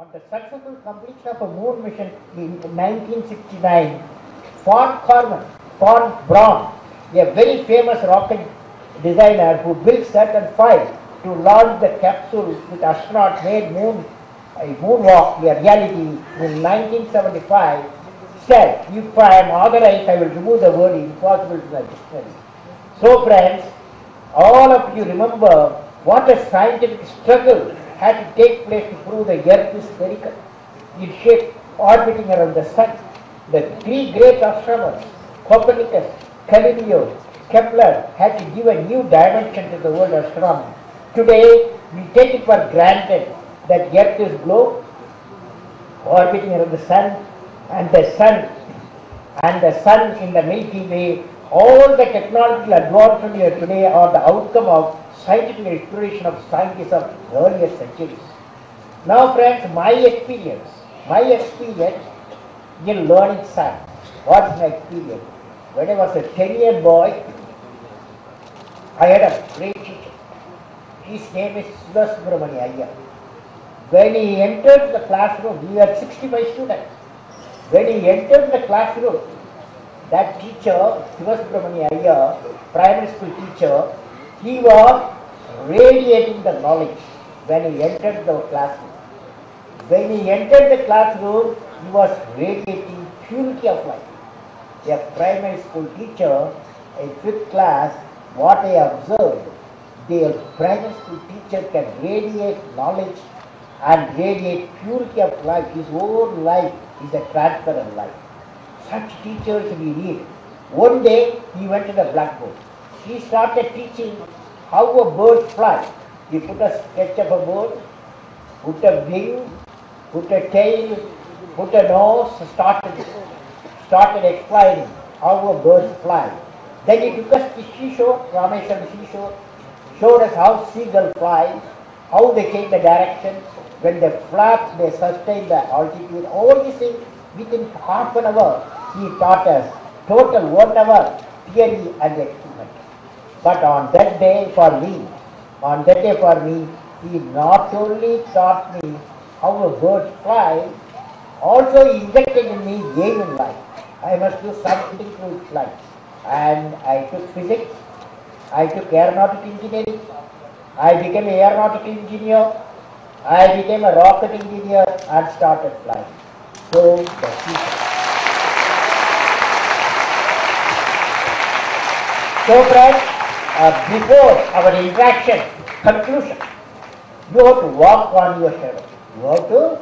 On the successful completion of a moon mission in 1969, von Braun, a very famous rocket designer who built Saturn V to launch the capsule with astronauts, made a moonwalk a reality in 1975, said, "If I am authorized, I will remove the word impossible from the dictionary." So friends, all of you remember what a scientific struggle had to take place to prove the earth is spherical, its shape orbiting around the sun. The three great astronomers, Copernicus, Galileo, Kepler, had to give a new dimension to the world astronomy. Today, we take it for granted that earth is globe, orbiting around the sun, and the sun in the Milky Way. All the technological advancements here today are the outcome of scientific exploration of scientists of earlier centuries. Now friends, my experience in learning science. What's my experience? When I was a 10-year boy, I had a great teacher. His name is Subramania Iyer. When he entered the classroom, we had 65 students. When he entered the classroom, that teacher, Subramania Iyer, primary school teacher, he was radiating the knowledge when he entered the classroom. When he entered the classroom, he was radiating purity of life. A primary school teacher, in 5th class, what I observed, the primary school teacher can radiate knowledge and radiate purity of life. His own life is a transparent life. Such teachers we need. One day, he went to the blackboard. He started teaching how a bird flies. He put a sketch of a bird, put a wing, put a tail, put a nose, started explaining how a bird flies. Then he took us to seashore, Rameswaram seashore, showed us how seagull flies, how they change the direction, when they flap, they sustain the altitude. All these things within half an hour he taught us. Total 1 hour theory and experiment. But on that day for me, he not only taught me how a bird flies, also he injected in me aim in life. I must do something to its life. And I took physics, I took aeronautical engineering, I became an aeronautical engineer, I became a rocket engineer and started flying. So the future. So friends, before our interaction conclusion, you have to walk on your shadow. You have to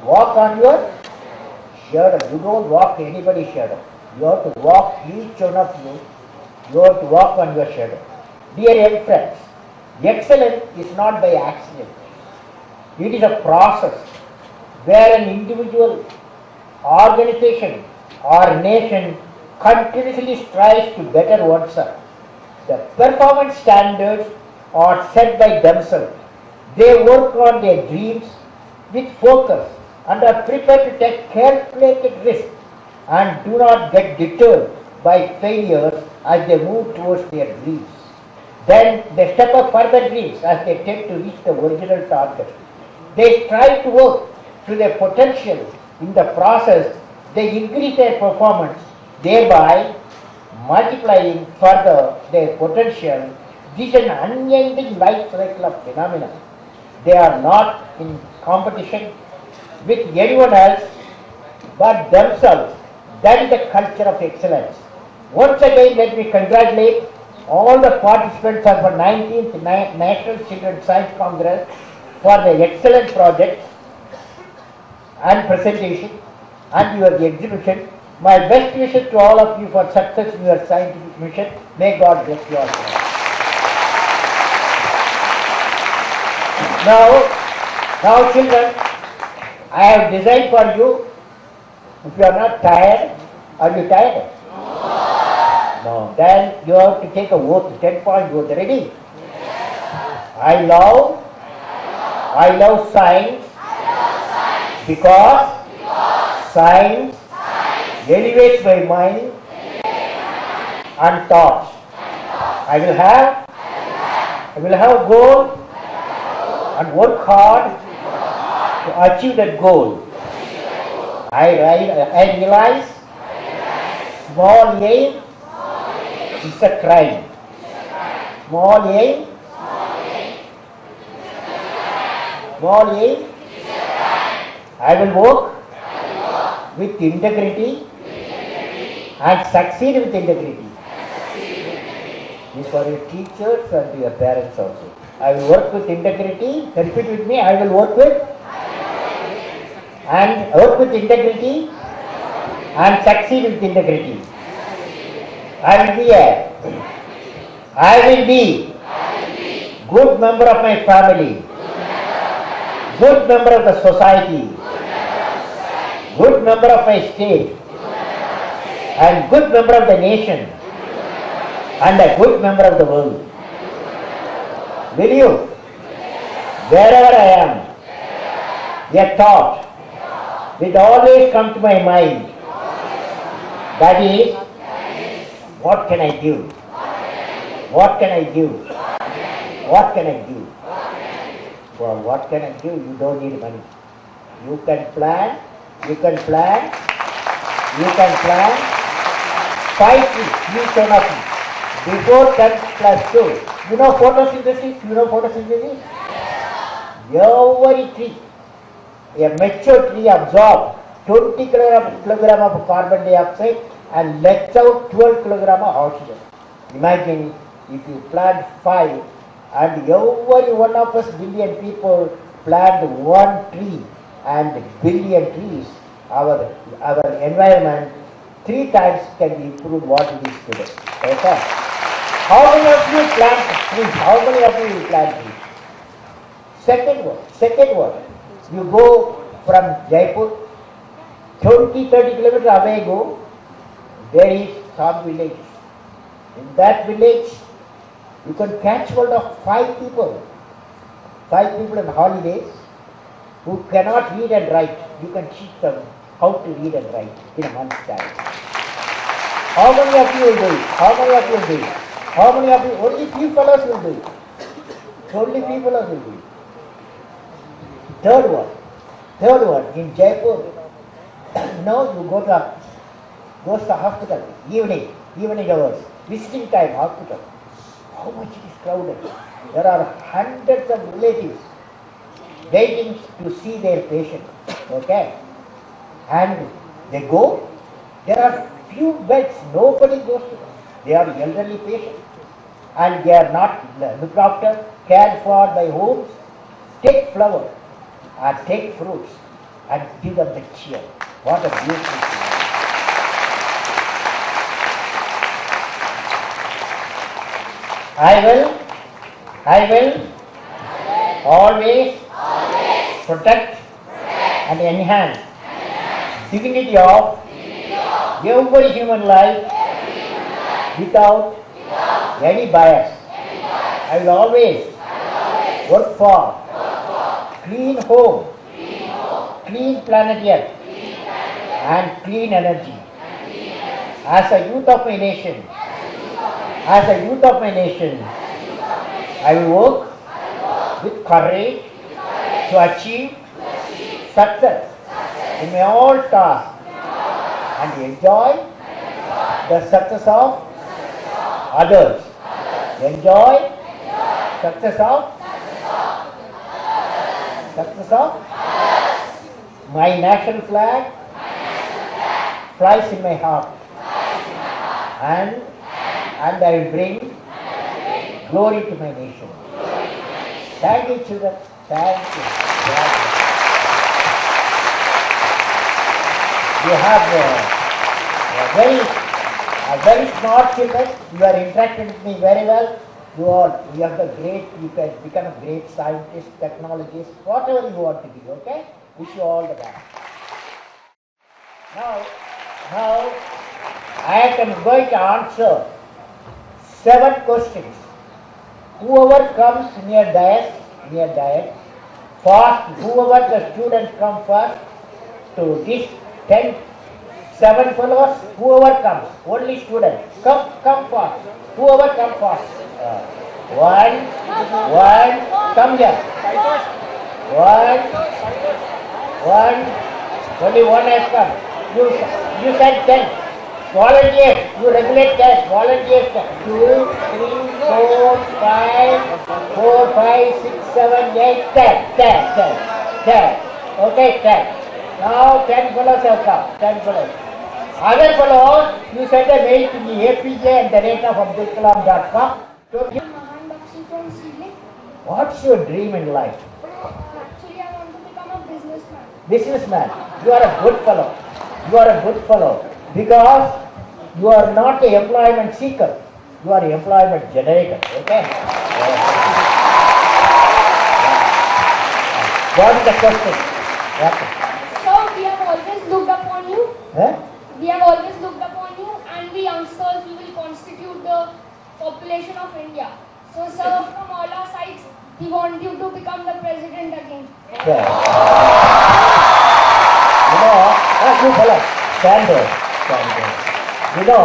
walk on your shadow. You don't walk anybody's shadow. You have to walk, each one of you, you have to walk on your shadow. Dear young friends, excellence is not by accident. It is a process where an individual, organization or nation continuously strives to better oneself. The performance standards are set by themselves. They work on their dreams with focus and are prepared to take calculated risks and do not get deterred by failures as they move towards their dreams. Then they step up further dreams as they tend to reach the original target. They strive to work to their potential. In the process, they increase their performance, thereby multiplying further their potential. This is an unending life cycle of phenomena. They are not in competition with anyone else but themselves. That is the culture of excellence. Once again, let me congratulate all the participants of the 19th National Children's Science Congress for the excellent project and presentation and your exhibition. My best wishes to all of you for success in your scientific mission. May God bless you all. Now children, I have designed for you. If you are not tired, are you tired? No. Then you have to take a vote, 10-point vote. Ready? I love science because science elevates my mind and thoughts. I will have a goal and work hard to achieve that goal. I realize small aim is a crime. Small aim I will work with integrity and succeed with integrity. This is for your teachers and your parents also. I will work with integrity. Repeat with me. I will work with integrity and succeed with integrity. I will be good member of my family, good member of the society, good member of my state, and good member of the nation, and a good member of the world. Will you? Wherever I am, a thought will always come to my mind. That is, what can I do? What can I do? What can I do? Well, what can I do? You don't need money. You can plan. 5 trees, each one of you. Before 10 plus 2. You know photosynthesis? Every tree, a mature tree absorbs 20 kilogram of carbon dioxide and lets out 12 kilogram of oxygen. Imagine if you plant 5 and every one of us billion people plant 1 tree and billion trees, our environment 3 times can be improved what it is today. Okay? How many of you plant trees? How many of you will plant trees? Second one, you go from Jaipur, 20-30 kilometers away go, there is some village. In that village, you can catch hold of 5 people on holidays who cannot read and write. You can teach them how to read and write in a month's time. How many of you will do it? How many of you? Only few fellows will do it. Third one, in Jaipur, now you go to the hospital, evening hours, visiting time hospital. How much it is crowded. There are hundreds of relatives waiting to see their patient. Okay? And they go, there are few beds, nobody goes to them. They are elderly patients and they are not looked after, cared for by homes. Take flower or take fruits and give them the cheer. What a beautiful thing. I will always protect and enhance dignity of every human life without any bias. I will always work for clean home, clean planet Earth, and clean energy. As a youth of my nation, I will work with courage to achieve success in my all tasks and enjoy the success of others. Enjoy success of my national flag flies in my heart, and I will bring glory to my nation. Thank you, children. Thank you. You have a very smart children. You are interacting with me very well. You have you can become a great scientist, technologist, whatever you want to be. Okay? Wish you all the best. Now I am going to answer 7 questions. Whoever comes near dais, first, whoever the students come first to this 7 followers, whoever comes, only students, come first. Whoever comes first. One, come here. One, one, only one has come. You said 10. Volunteers, you regulate 10. Volunteers, 2, 3, 4, 5, 4, 5, 6, 7, 8, 10, 10, 10, 10. Okay, 10. Now 10 fellows have come. 10 fellows. Other fellows, you send a mail to the APJ and the rate of abdulkalam.com. So, Mahan Bakshi from Seedling. what's your dream in life? Actually, I want to become a businessman. Businessman, you are a good fellow. You are a good fellow because you are not an employment seeker. You are an employment generator. Okay? What is the question? So, we have always looked upon you. Huh? We have always looked upon you, and we youngsters, we will constitute the population of India. So, sir, from all our sides, we want you to become the president again. Yeah. You fellow, stand there. Stand there. You know,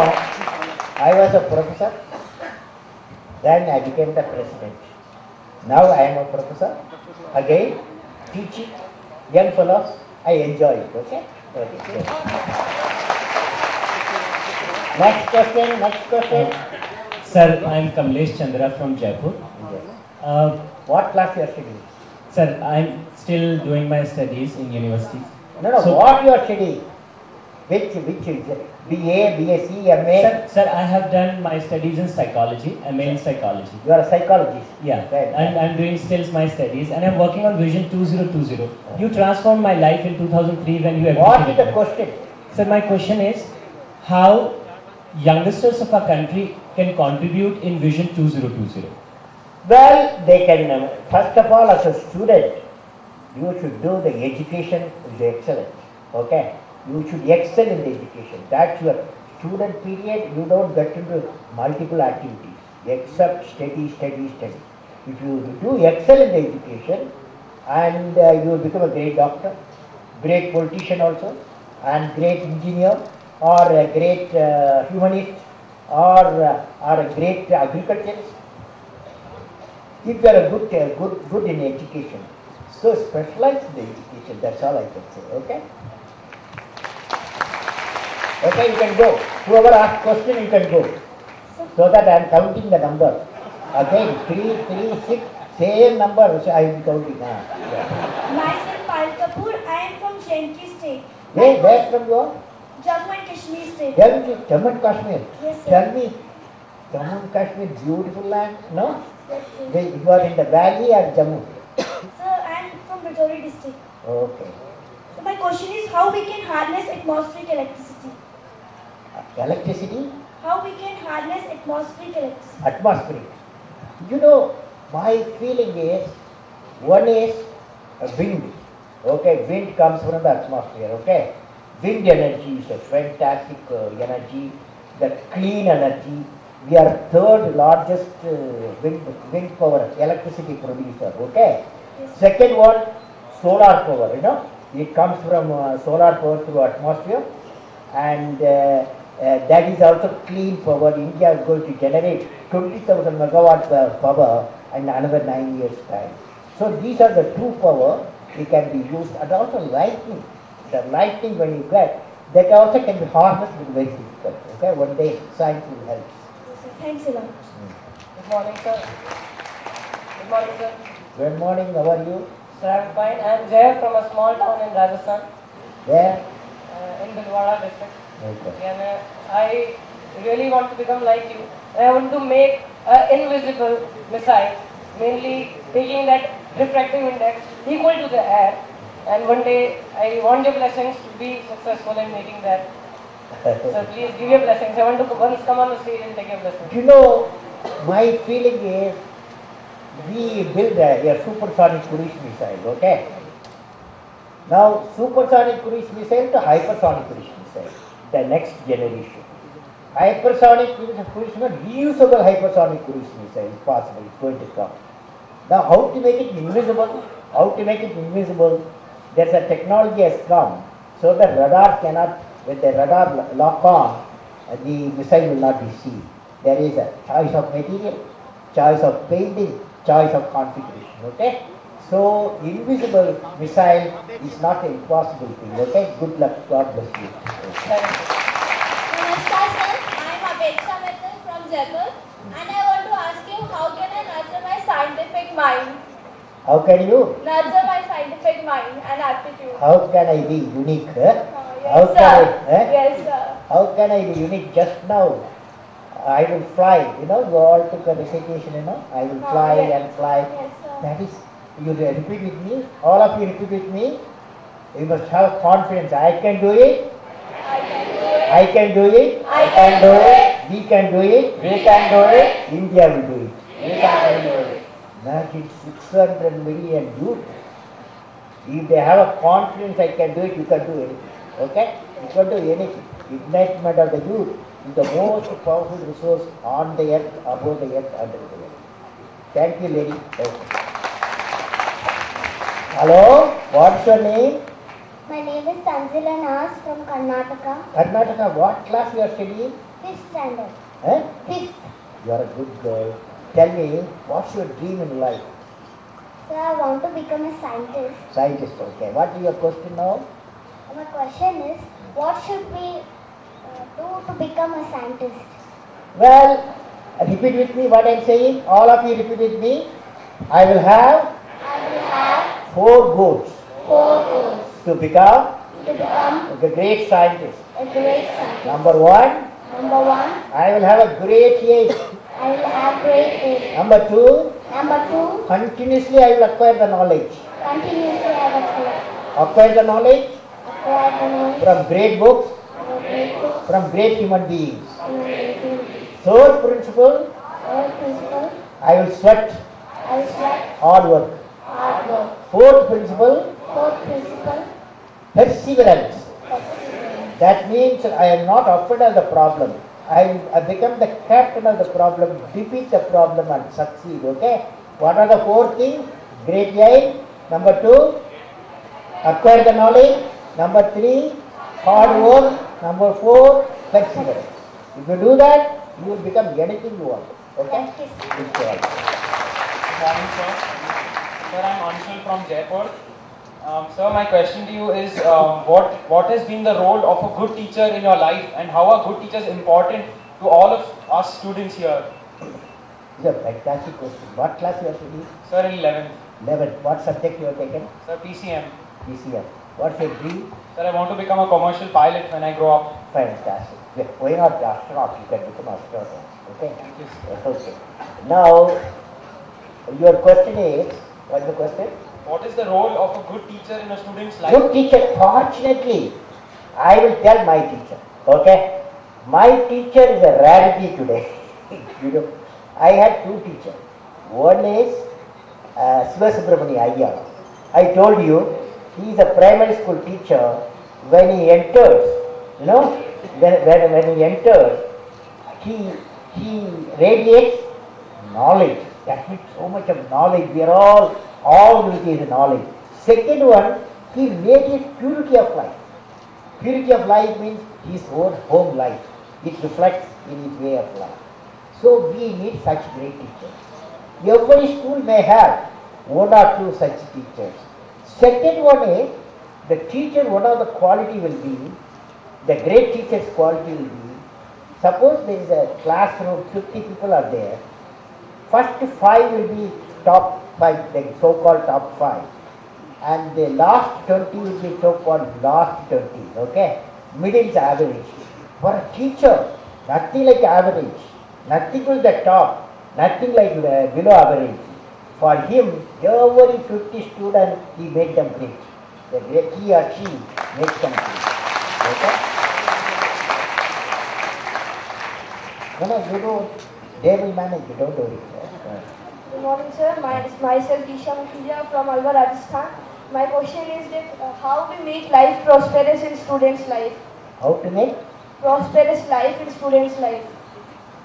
I was a professor, then I became the president. Now I am a professor, again, teaching young fellows. I enjoy it, okay? Okay. Next question. Sir, I am Kamlesh Chandra from Jaipur. Yes. What class you are studying? Sir, I am still doing my studies in university. No, So- what you are studying? Which is it? BA, BSc, MA? Sir, I have done my studies in psychology, MA in psychology. You are a psychologist. Yeah, Right. and I'm doing still my studies, and I'm working on Vision 2020. You transformed my life in 2003 when you What is admitted the it. question? Sir, my question is, how youngsters of our country can contribute in Vision 2020? Well, they can, first of all, as a student, you should do the education with excellence. Okay? You should excel in the education. That's your student period. You don't get into multiple activities except study. If you do excel in the education, and you will become a great doctor, great politician also, and great engineer, or a great humanist, or a great agriculturist. If you are a good in education, so specialize in the education. That's all I can say. Okay. Okay, you can go. Whoever asks question, you can go. So that I am counting the number. Again, 3, 3, 6, same number. So I am counting. Yeah. Myself Payal Kapoor, I am from J&K state. Hey, where from you are? Jammu and Kashmir state. Jammu and Kashmir. Yes, sir. Tell me, Jammu and Kashmir, beautiful land, no? Yes, sir. You are in the valley or Jammu? Sir, I am from Rajouri district. Okay. So my question is how we can harness atmospheric electricity? Electricity? How we can harness atmospheric electricity? Atmospheric. You know, my feeling is, one is wind. Okay, wind comes from the atmosphere. Okay, wind energy is a fantastic energy, the clean energy. We are third largest wind power electricity producer. Okay. Yes. Second one, solar power. You know, it comes from solar power through atmosphere, and that is also clean power. India is going to generate 20,000 megawatts of power in another 9 years' time. So these are the two power it can be used, and also lightning. The lightning when you get, that also can be harnessed with very difficult. Okay, one day science will help. Yes, sir. Thanks a lot. Good morning, sir. Good morning, sir. Good morning, how are you? Sir, I'm fine. I'm Jay from a small town in Rajasthan, Where? in Bhilwara district. Okay. And I really want to become like you. I want to make an invisible missile, mainly taking that refractive index equal to the air. And one day, I want your blessings to be successful in making that. So please give your blessings. I want to once come on the stage and take your blessings. You know, my feeling is we build a supersonic cruise missile, okay? Now, supersonic cruise missile to hypersonic cruise missile, the next generation. Hypersonic cruise missile, reusable hypersonic cruise missile is possible, it's going to come. Now, how to make it invisible? There's a technology has come, so the radar cannot, with the radar lock on, the missile will not be seen. There is a choice of material, choice of painting, choice of configuration, okay? So invisible missile is not an impossible thing. Okay, good luck. God bless you. Thank you. Namaskar sir, I am Apeksha Mehta from Jaipur and I want to ask you how can I nurture my scientific mind? How can you? Nurture my scientific mind and aptitude. How can I be unique? Huh? How Yes can I? sir. Yes sir. How can I be unique? Just now, I will fly. You all took a recitation. I will fly yes. and fly. Yes sir. That is, you repeat with me. All of you repeat with me. You must have confidence. I can do it. I can do it. I can do it. I can do it. We can do it. We can do it. India will do it. We can do it. Imagine 600 million youth. If they have a confidence, I can do it, you can do anything. Okay? You can do anything. Ignitement of the youth is the most powerful resource on the earth, above the earth, under the earth. Thank you, lady. Okay. Hello, what's your name? My name is Tanzila Nas from Karnataka, Karnataka, what class you are studying? 5th standard. Eh? 5th. You are a good girl. Tell me, what's your dream in life? So I want to become a scientist. Scientist, okay. What is your question now? My question is, what should we do to become a scientist? Well, repeat with me what I am saying. All of you repeat with me. I will have I will have 4 goals 4 goals to become to become a great scientist. a great scientist. Number 1, Number 1, I will have a great age. I will have great aim. Number 2, Number 2, continuously I will acquire the knowledge. continuously I will Acquire the knowledge acquire the knowledge from great books, of great books, from great human beings. creativity. Third principle, Third principle, I will sweat I will sweat hard work. hard work. Fourth principle, Fourth principle, perseverance. perseverance. That means I am not afraid of the problem. I become the captain of the problem, defeat the problem and succeed. Okay? What are the 4 things? Great aim. Number 2, acquire the knowledge. Number 3, hard work. Number 4, perseverance. If you do that, you will become anything you want. Okay? Thank you. Thank you all. Good morning, sir. Sir, I'm Anshul from Jaipur. Sir, my question to you is, what has been the role of a good teacher in your life, and how are good teachers important to all of us students here? It's a fantastic question. What class you are studying? Sir, in 11th. 11. What subject you have taken? Sir, PCM. PCM. What's your dream? Sir, I want to become a commercial pilot when I grow up. Fantastic. Yeah, why not astronaut? You can become astronaut. Okay? Thank you, sir. Okay. Now, your question is, what is the question? What is the role of a good teacher in a student's life? Good teacher, fortunately, I will tell my teacher. Okay? My teacher is a rarity today. I had 2 teachers. One is Siva Subramani Iyer. I told you, he is a primary school teacher. When he enters, when he enters, he radiates knowledge. That means so much of knowledge. We are all with his knowledge. Second one, he radiates purity of life. Purity of life means his own home life. It reflects in his way of life. So we need such great teachers. Every school may have 1 or 2 such teachers. Second one is, the teacher, one of the quality will be, the great teacher's quality will be, suppose there is a classroom, 50 people are there. First 5 will be top 5, the so-called top 5. And the last 20 will be so-called last 20, okay? Middle is average. For a teacher, nothing like average, nothing to the top, nothing like below average. For him, every 50 students, he made them great. He or she makes them great. Okay? No, they will manage, you don't worry. Good morning, sir. Myself, Disha Mukhija from Alwar, Rajasthan. My question is that how we make life prosperous in students' life? How to make? Prosperous life in students' life.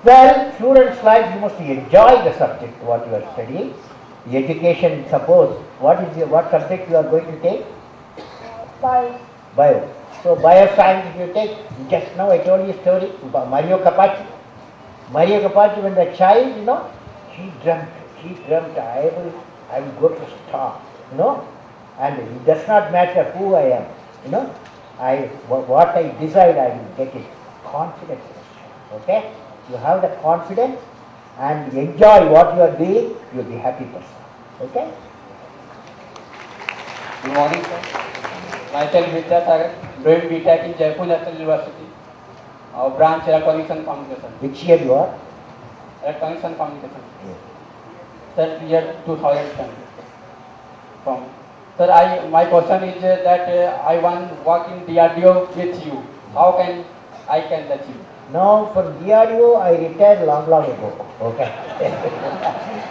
Well, students' life, you must enjoy the subject what you are studying. The education, suppose, what subject you are going to take? Bio. Bio. So bioscience if you take, just now I told you a story about Mario Capaci. Mario Capaci, when the child, he dreamt, I will go to star. you know, and it does not matter who I am, you know, what I decide I will get it. Confidence, okay? You have the confidence and enjoy what you are doing, you will be happy person, okay? Good morning, sir. Myself Vidyasagar, doing BTech in Jaipur National University. Our branch Electronics and Communication. Which year you are? Electronics and Communication. Yes. Sir, year 2010. From sir, my question is that I want to work in DRDO with you. How can I achieve? Now from DRDO I retired long ago. Okay.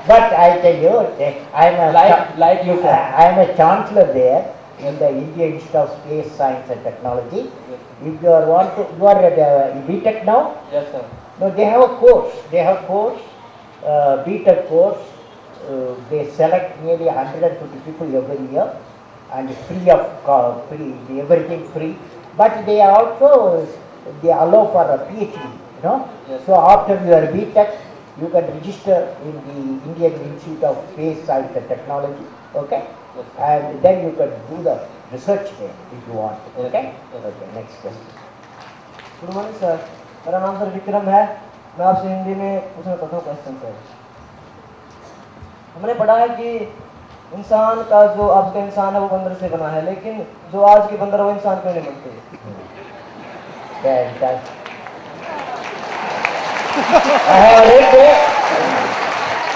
But I tell you, I am like you, sir. I am a chancellor there in the Indian Institute of Space Science and Technology. Yes. If you are you are at BTech now? Yes, sir. No, they have a course. They have course, BTech course. They select nearly 150 people every year, and free of free, everything free. But they are also they allow for a PhD. You know. Yes. So after your BTech, you can register in the Indian Institute of Space Science and Technology. Okay. Yes. And then you can do the research there if you want. Okay. Yes. Okay. Next question. Good morning sir, मेरा नाम sir Vikram है। मैं आपसे हिंदी में पूछना चाहता हूँ question sir. हमने पढ़ा है कि इंसान का जो आज का इंसान है वो बंदर से बना है, लेकिन जो आज के बंदर है वो इंसान क्यों नहीं बनते?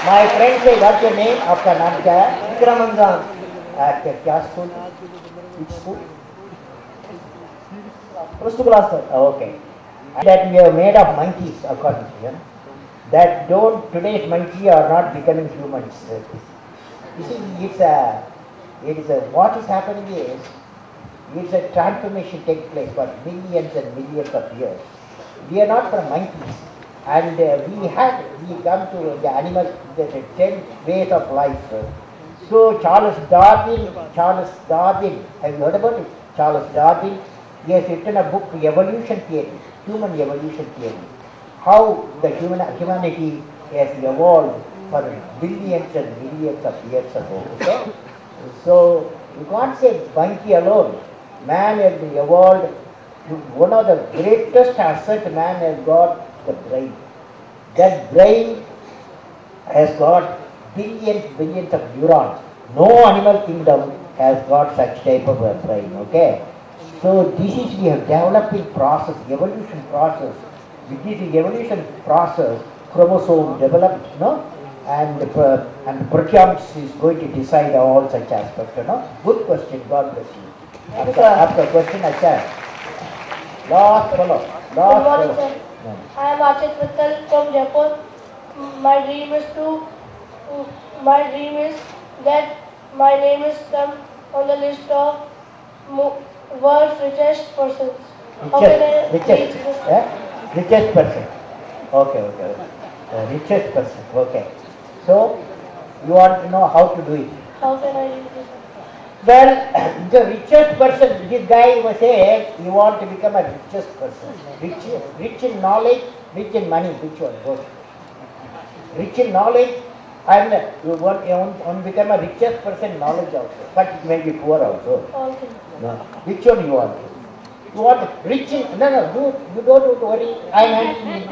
My friend say, what's your name? आपका नाम क्या है? विक्रम अंजान। क्या school? Which school? Plus two class sir. Okay. That we are made of monkeys, according to you. That don't today's monkey are not becoming humans. You see, what is happening is it's a transformation takes place for millions and millions of years. We are not from monkeys, and we come to the animals, the 10 ways of life. So Charles Darwin, have you heard about it? Charles Darwin, he has written a book, Evolution Theory, Human Evolution Theory. How the humanity has evolved for billions and millions of years ago. Okay? So you can't say monkey alone. Man has evolved. One of the greatest assets man has got, the brain. That brain has got billions of neurons. No animal kingdom has got such type of a brain. Okay? So this is we have developing process, evolution process. With this evolution process, chromosome developed, and proteomics is going to decide all such aspects. Good question. God bless you. After question, I said. Last fellow. Good morning, sir. I am Achit Mittal from Jaipur. My dream is that my name is come on the list of world's richest persons. How can I reach this? Richest person. Okay. Richest person. Okay. So you want to know how to do it. How can I reach this? Well, the richest person, this guy was saying, you want to become a richest person. Rich in knowledge, rich in money, which one? Both. Rich in knowledge, and you want to become a richest person in knowledge also. But it may be poor also. Okay. No. Which one you want? You want rich in, you don't worry, I am handling it.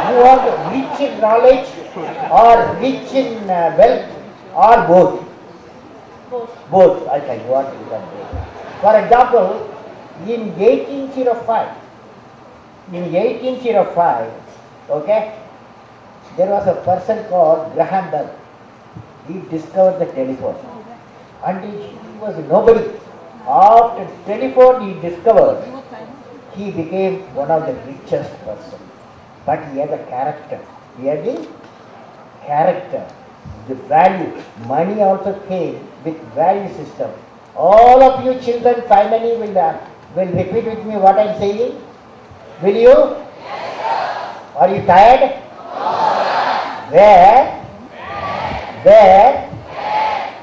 You want rich in knowledge or rich in wealth or both? Both, I tell you what you can do. For example, in 1805, okay, there was a person called Graham Bell. He discovered the telephone. And he was nobody. After telephone he discovered, he became one of the richest person. But he had a character. He had the character, the value. Money also came with value system. All of you children finally will repeat with me what I am saying. Will you? Yes, sir. Are you tired? No, sir. Where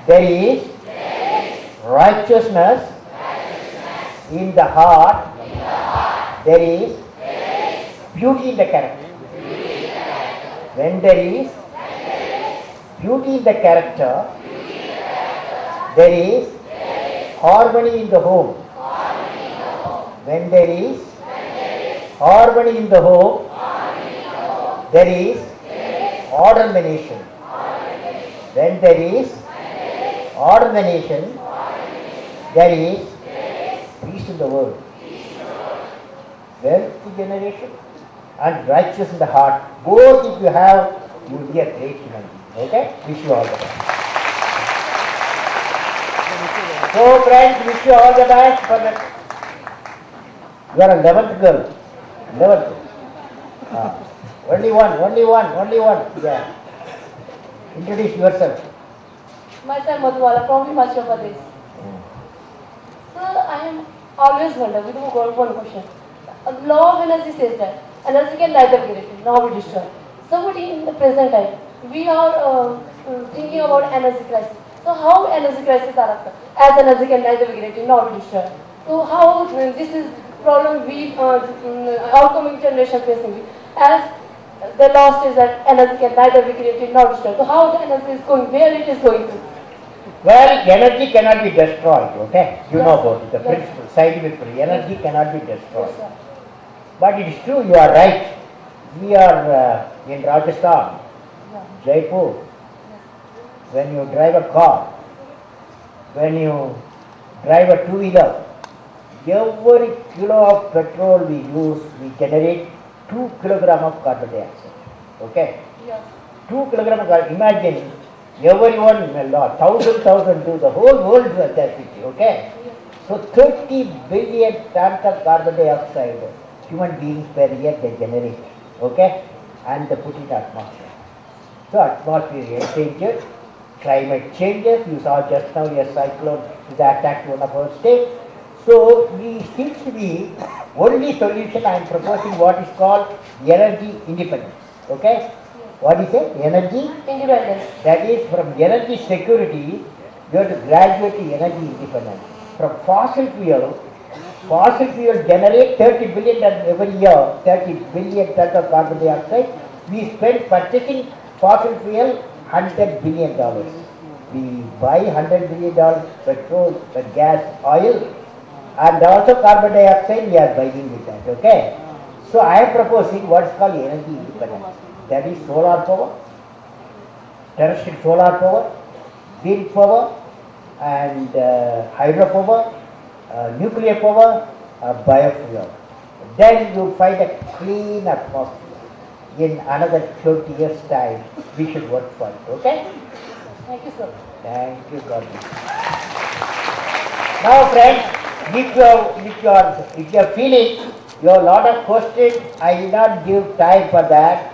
there is righteousness in the heart, there is beauty in the character. When there is beauty in the character, there is harmony in the home. When there is harmony in the home, there is order in the nation. When there is order in the nation, there is peace in the world. Wealth generation and righteousness in the heart. Both if you have, you will be a great human being. Okay? Wish you all the best. So friends, wish you all the best for the... You are a 11th girl. 11th. Only one. Yeah. Introduce yourself. Myself Madhubala from Himachal Pradesh. Sir, I am always wonder with one question. Law of energy says that energy can neither be created nor be destroyed. So, but in the present time, we are thinking about energy crisis. So, how energy crisis are occurring? As energy can neither be created nor be destroyed. So, how this is problem we outcoming generation facing? As the law says that energy can neither be created nor destroyed. So, how the energy is going? Where it is going to? Well, energy cannot be destroyed, okay? You know about it, the principle, scientific principle. Energy cannot be destroyed. Yes, But it is true, you are right. We are in Rajasthan, Jaipur. When you drive a car, when you drive a two-wheeler, every kilo of petrol we use, we generate 2 kilograms of carbon dioxide. Okay? yes. 2 kilograms of carbon. Imagine everyone, 1,000 do the whole world do that. Okay? So 30 billion tons of carbon dioxide human beings per year they generate. Okay? And they put it in atmosphere. So atmosphere changes, climate changes. You saw just now a cyclone is attacked one of our states. So we seems to be only solution I am proposing what is called energy independence. Okay? What is it? Energy Independence. that is from energy security you have to graduate to energy independence. From fossil fuel generate 30 billion tons every year, 30 billion tons of carbon dioxide. We spend purchasing fossil fuel $100 billion. We buy $100 billion petrol, gas, oil, and also carbon dioxide we are buying with that. Okay? So I am proposing what is called energy independence. That is solar power, terrestrial solar power, wind power, and hydropower, nuclear power, biofuel. Then you find a clean atmosphere. In another 20 years time, we should work for it. Okay? Thank you, sir. Thank you, God bless. Now, friends, if you are feeling you have a lot of questions, I will not give time for that.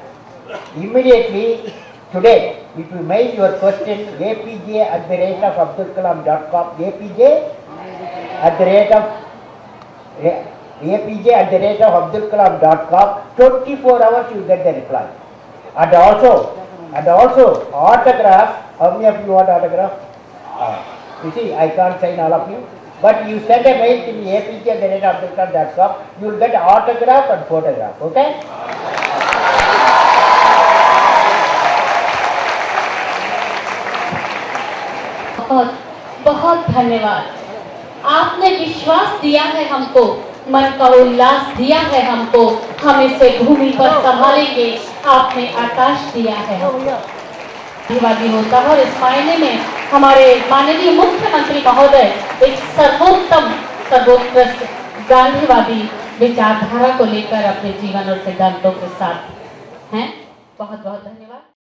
Immediately today, if you mail your question apj@abdulkalam.com, apj@abdulkalam.com, 24 hours you get the reply. And also autograph. How many of you want autograph? You see, I can't sign all of you. But you send a mail to me, apj@abdulkalam.com, you will get autograph and photograph. Okay? बहुत बहुत धन्यवाद। आपने विश्वास दिया है हमको, मन का उल्लास दिया है हमको, हम इसे भूमि पर संभालेंगे। आपने आकाश दिया है, गांधीवादी होता है और इस मायने में हमारे माननीय मुख्यमंत्री महोदय एक सर्वोत्कृष्ट गांधीवादी विचारधारा को लेकर अपने जीवन और सिद्धांतों के साथ हैं। बहुत बहुत धन्यवाद।